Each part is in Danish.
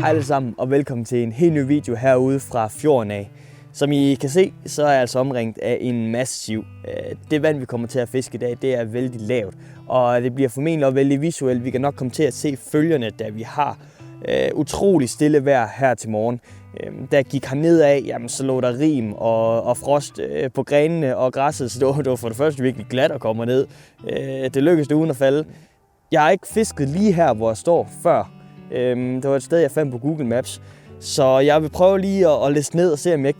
Hej alle sammen og velkommen til en helt ny video herude fra fjorden af. Som I kan se, så er jeg altså omringet af en masse siv. Det vand vi kommer til at fiske i dag, det er vældig lavt. Og det bliver formentlig også vældig visuelt. Vi kan nok komme til at se følgerne, da vi har utrolig stille vejr her til morgen. Da jeg gik herned af, jamen, så lå der rim og frost på grenene og græsset, så det var for det første virkelig glat at komme ned. Det lykkedes det uden at falde. Jeg har ikke fisket lige her, hvor jeg står før. Det var et sted, jeg fandt på Google Maps. Så jeg vil prøve lige at læse ned og se, om jeg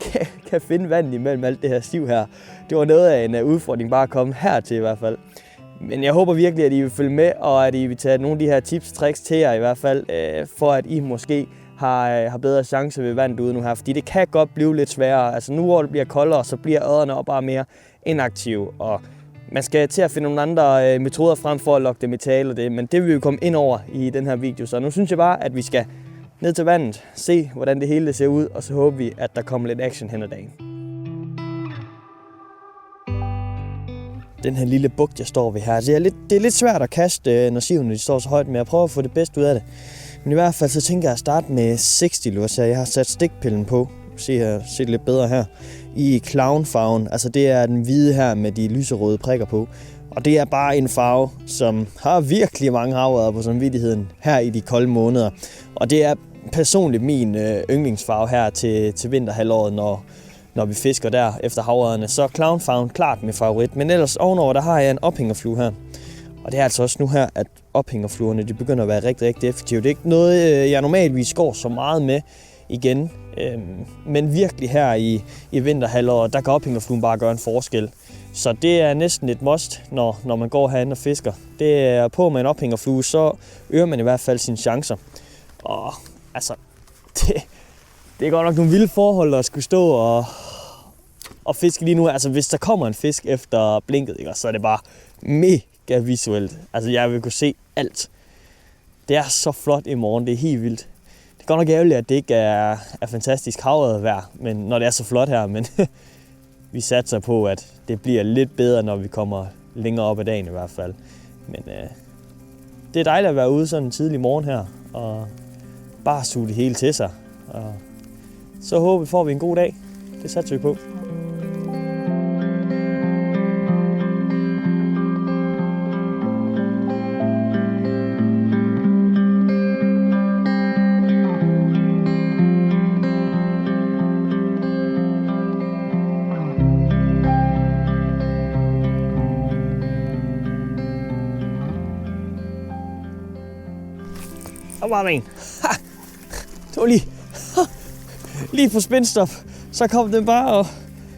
kan finde vand imellem alt det her siv her. Det var noget af en udfordring bare at komme hertil i hvert fald. Men jeg håber virkelig, at I vil følge med, og at I vil tage nogle af de her tips og tricks til jer i hvert fald, for at I måske har bedre chance ved vandet ude nu her. Fordi det kan godt blive lidt sværere. Altså nu hvor det bliver koldere, så bliver ødderne også bare mere inaktive. Og man skal til at finde nogle andre metoder frem for at lokke dem i tale og det. Men det vil vi komme ind over i den her video. Så nu synes jeg bare, at vi skal ned til vandet, se hvordan det hele ser ud, og så håber vi, at der kommer lidt action hen ad dagen. Den her lille bugt, jeg står ved her, det er lidt svært at kaste, når sivene står så højt, men jeg prøver at få det bedste ud af det. Men i hvert fald så tænker jeg at starte med 60 lure, så jeg har sat stikpillen på. Se det lidt bedre her. I clownfarven, altså det er den hvide her med de lyserøde prikker på. Og det er bare en farve, som har virkelig mange havørreder på samvittigheden her i de kolde måneder. Og det er personligt min yndlingsfarve her til vinterhalvåret, når vi fisker der efter havørrederne. Så clownfarven klart min favorit, men ellers ovenover der har jeg en ophængerflue her. Og det er altså også nu her, at ophængerfluerne de begynder at være rigtig, rigtig effektive. Det er ikke noget, jeg normalvis går så meget med igen. Men virkelig her i vinterhalvåret, der kan ophængerfluen bare gøre en forskel. Så det er næsten et must, når man går herinde og fisker. Det er på med en ophængerflue, så øger man i hvert fald sine chancer. Og altså, det er godt nok nogle vilde forhold at skulle stå og fiske lige nu. Altså hvis der kommer en fisk efter blinket, ikke, så er det bare mega visuelt. Altså jeg vil kunne se alt. Det er så flot i morgen, det er helt vildt. Det er godt nok ærgerligt, at det ikke er fantastisk havørredvejr, men når det er så flot her, men vi satser på, at det bliver lidt bedre, når vi kommer længere op ad dagen i hvert fald. Men det er dejligt at være ude sådan en tidlig morgen her, og bare suge det hele til sig. Og så håber vi, får vi en god dag. Det satser vi på. Der var der en. Ha! Det var lige på spændstop. Så kom den bare og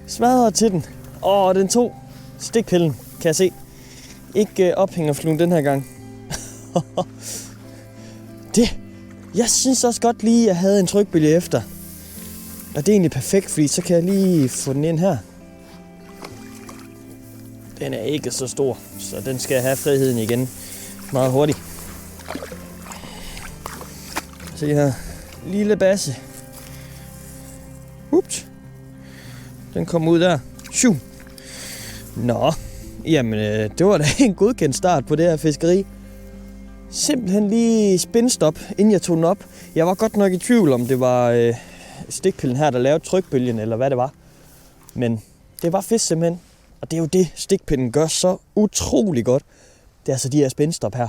smadrede til den. Og den tog stikpillen, kan jeg se. Ikke ophængerfluen den her gang. Jeg synes også godt lige, at jeg havde en trykbølge efter. Og det er egentlig perfekt, fordi så kan jeg lige få den ind her. Den er ikke så stor, så den skal have friheden igen meget hurtigt. Se her, lille basse. Ups. Den kom ud der. Shoo. Nå, jamen det var da en godkendt start på det her fiskeri. Simpelthen lige spændstop, inden jeg tog den op. Jeg var godt nok i tvivl om det var stikpillen her, der lavede trykbølgen, eller hvad det var. Men det var fisk simpelthen. Og det er jo det, stikpinden gør så utrolig godt. Det er altså de her spændstop her.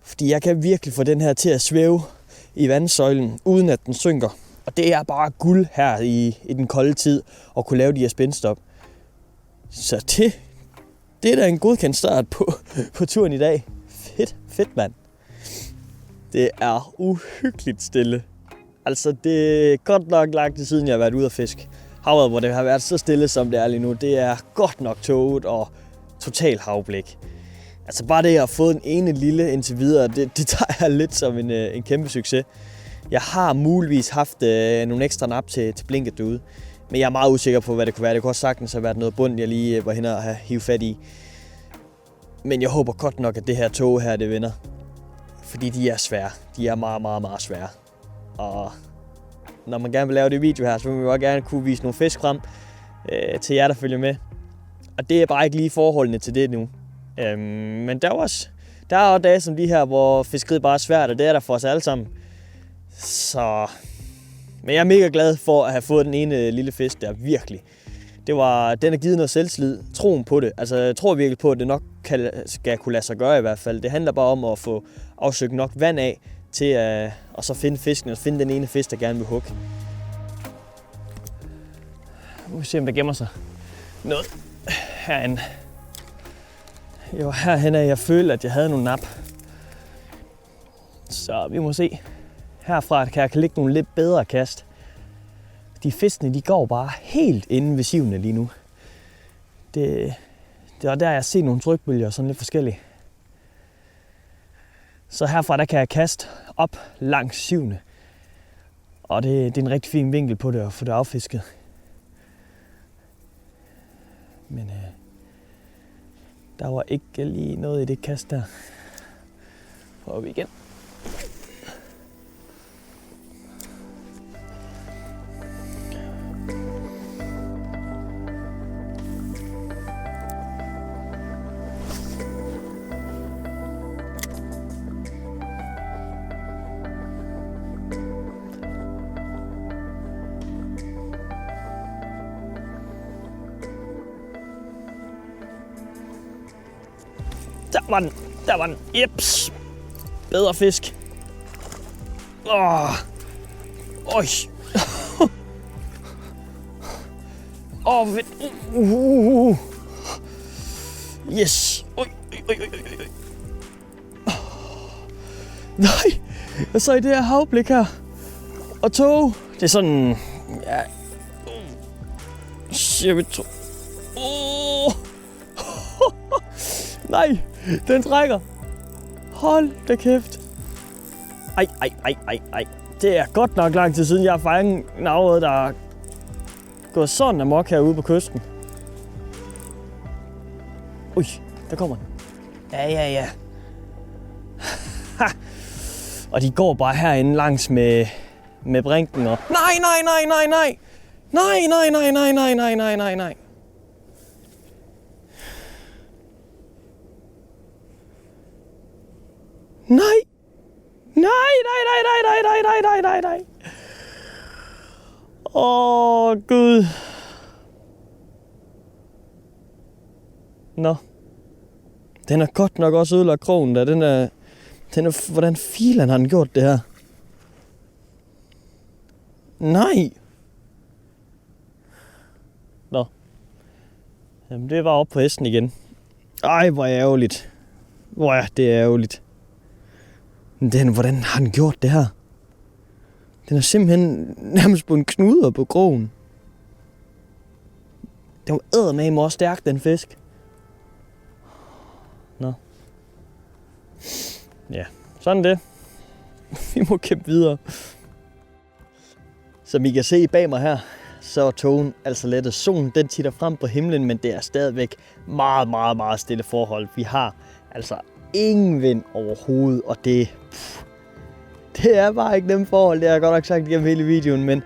Fordi jeg kan virkelig få den her til at svæve i vandsøjlen, uden at den synker. Og det er bare guld her i den kolde tid, at kunne lave de her spændstop. Så det er da en godkendt start på turen i dag. Fedt mand. Det er uhyggeligt stille. Altså det er godt nok lang tid siden, jeg har været ude at fiske. Havet, hvor det har været så stille, som det er lige nu, det er godt nok tåget og total havblik. Altså bare det, at jeg har fået en ene lille indtil videre, det tager jeg lidt som en kæmpe succes. Jeg har muligvis haft nogle ekstra nap til blinket derude, men jeg er meget usikker på, hvad det kunne være. Det kunne også sagtens have været noget bund, jeg lige var henne og have hivet fat i. Men jeg håber godt nok, at det her tog her, det vinder. Fordi de er svære. De er meget, meget, meget svære. Og når man gerne vil lave det video her, så vil man jo også gerne kunne vise nogle fisk frem til jer, der følger med. Og det er bare ikke lige forholdene til det nu. Men der er også dage som de her, hvor fiskeriet bare er svært, og det er der for os alle sammen. Så... Men jeg er mega glad for at have fået den ene lille fisk der, virkelig. Den har givet noget selvtillid, troen på det. Altså, jeg tror virkelig på, at det nok skal kunne lade sig gøre i hvert fald. Det handler bare om at få afsøgt nok vand af, til at og så finde fisken, og finde den ene fisk, der gerne vil hugge. Nu må vi se, om der gemmer sig noget herinde. Jeg var herhen af, jeg følte, at jeg havde nogle nap. Så vi må se. Herfra kan jeg lægge nogle lidt bedre kast. De fiskene, de går bare helt inde ved sivene lige nu. Det var der, jeg ser nogle trykbølger og sådan lidt forskellige. Så herfra, der kan jeg kaste op langs sivene. Og det er en rigtig fin vinkel på det at få det affisket. Men der var ikke lige noget i det kast der. Prøver vi igen. Der var den. Jeps. Bedre fisk. Åh. Øj. Åh, fedt. Yes. Oj. Nej. Jeg så i det her havblik her. Og tog. Det er sådan... Ja. Shit. Nej. Den trækker. Hold da kæft. Ej. Det er godt nok lang tid siden, jeg har fanget en afrøde, der er gået sådan amok herude på kysten. Ui, der kommer den. Ja. Og de går bare herinde langs med brinken og... Nej. Nej. Åh, Gud. Nå. Den er godt nok også ødelagt krogen der. Den er... Hvordan filan har den gjort det her? Nej. Nå. Jamen, det var op på hesten igen. Ej, hvor ærgerligt. Hvor er det ærgerligt. Hvordan har den gjort det her? Den er simpelthen nærmest på en knuder på krogen. Den var eddermame også stærk, den fisk. Nå. Ja, sådan det. Vi må kæmpe videre. Som I kan se bag mig her, så er togen altså lettet. Solen den titter frem på himlen, men det er stadigvæk meget stille forhold. Vi har altså ingen vind overhovedet, og det er bare ikke nemt forhold. Det har jeg godt nok sagt igennem hele videoen, men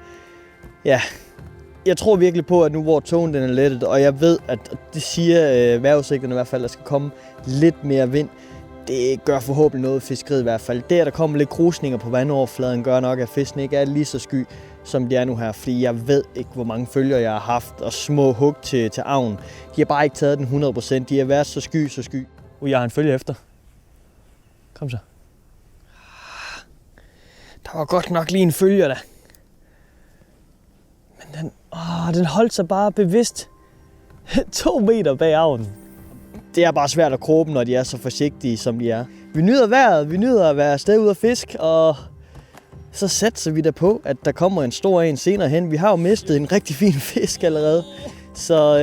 ja, jeg tror virkelig på, at nu hvor togen den er lettet, og jeg ved, at det siger vejrudsigterne i hvert fald, at der skal komme lidt mere vind. Det gør forhåbentlig noget fiskeriet i hvert fald. Det, at der kommer lidt krusninger på vandoverfladen, gør nok, at fisken ikke er lige så sky, som de er nu her. Fordi jeg ved ikke, hvor mange følger jeg har haft, og små hug til avnen. De har bare ikke taget den 100%. De har været så sky. Jeg har en følge efter. Kom så. Der var godt nok lige en følger der. Men den holdt sig bare bevidst 2 meter bag avnen. Det er bare svært at krobe, når de er så forsigtige, som de er. Vi nyder vejret, vi nyder at være afsted ud og fisk, og så satser vi da på, at der kommer en stor en senere hen. Vi har jo mistet en rigtig fin fisk allerede, så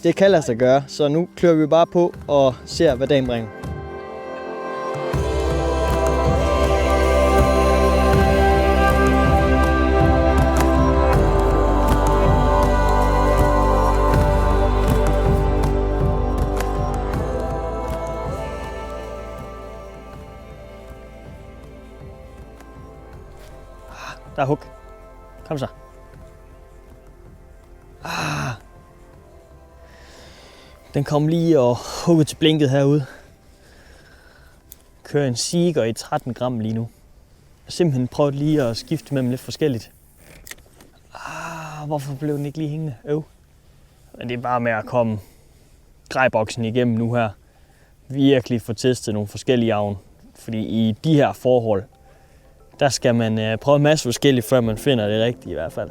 det kan lade sig gøre. Så nu klør vi bare på og ser, hvad dagen bringer. Der er hug. Kom så. Den kom lige og hugget til blinket herude. Kører en siger i 13 gram lige nu. simpelthen prøvet lige at skifte mellem lidt forskelligt. Hvorfor blev den ikke lige hængende? Men det er bare med at komme grejboksen igennem nu her. Virkelig få testet nogle forskellige avn. Fordi i de her forhold, der skal man prøve en masse forskelligt, før man finder det rigtige i hvert fald.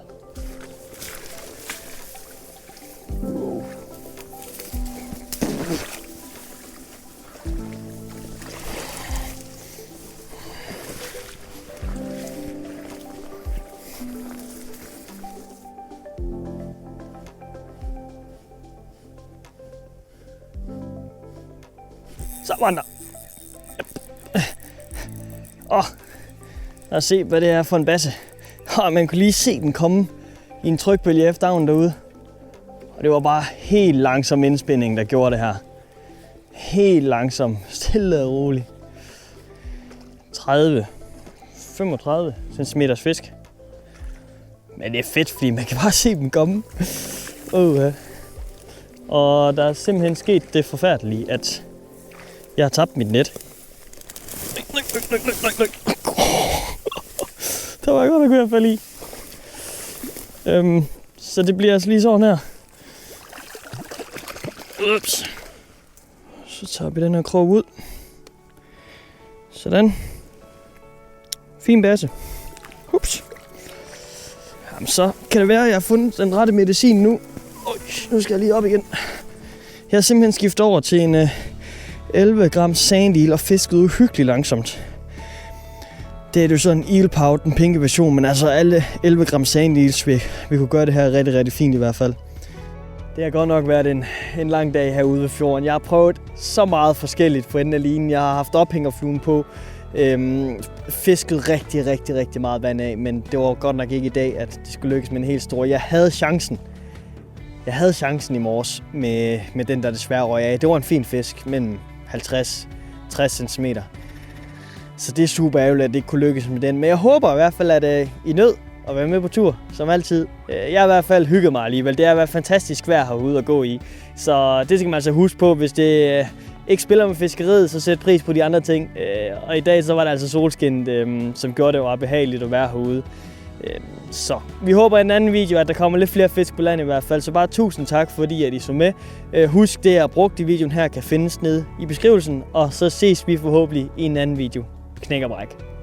Så var den der. Lad os se, hvad det er for en basse. Man kunne lige se den komme i en trykbølge efter avnen derude. Og det var bare helt langsom indspænding, der gjorde det her. Helt langsom, stille og roligt. 35 cm fisk. Men det er fedt, fordi man kan bare se dem komme. Og der er simpelthen sket det forfærdelige, at jeg har tabt mit net. Der var jeg godt at kunne falde i. Så det bliver altså lige sådan her. Ups. Så tager vi den her krog ud. Sådan. Fin basse. Ups. Jamen, så kan det være, at jeg har fundet den rette medicin nu. Nu skal jeg lige op igen. Jeg har simpelthen skiftet over til en 11 gram sandeel og fisket uhyggeligt langsomt. Det er jo sådan en eelpout, den pinke version, men altså alle 11 gram sandeels, vi kunne gøre det her rigtig, rigtig fint i hvert fald. Det har godt nok været en lang dag herude ved fjorden. Jeg har prøvet så meget forskelligt på enden af linen. Jeg har haft ophængerfluen på, fisket rigtig meget vand af, men det var godt nok ikke i dag, at det skulle lykkes med en helt stor. Jeg havde chancen i morges med den, der desværre røg af. Det var en fin fisk, mellem 50-60 cm. Så det er super ærgerligt, at det ikke kunne lykkes med den. Men jeg håber i hvert fald, at I nød at være med på tur, som altid. Jeg har i hvert fald hygget mig alligevel. Det har været fantastisk vejr herude at gå i. Så det skal man altså huske på, hvis det ikke spiller med fiskeriet, så sæt pris på de andre ting. Og i dag så var det altså solskin, som gjorde det jo behageligt at være herude. Så vi håber i en anden video, at der kommer lidt flere fisk på land i hvert fald. Så bare tusind tak, fordi at I så med. Husk, det jeg har brugt i videoen her kan findes nede i beskrivelsen. Og så ses vi forhåbentlig i en anden video. Knæk og bræk.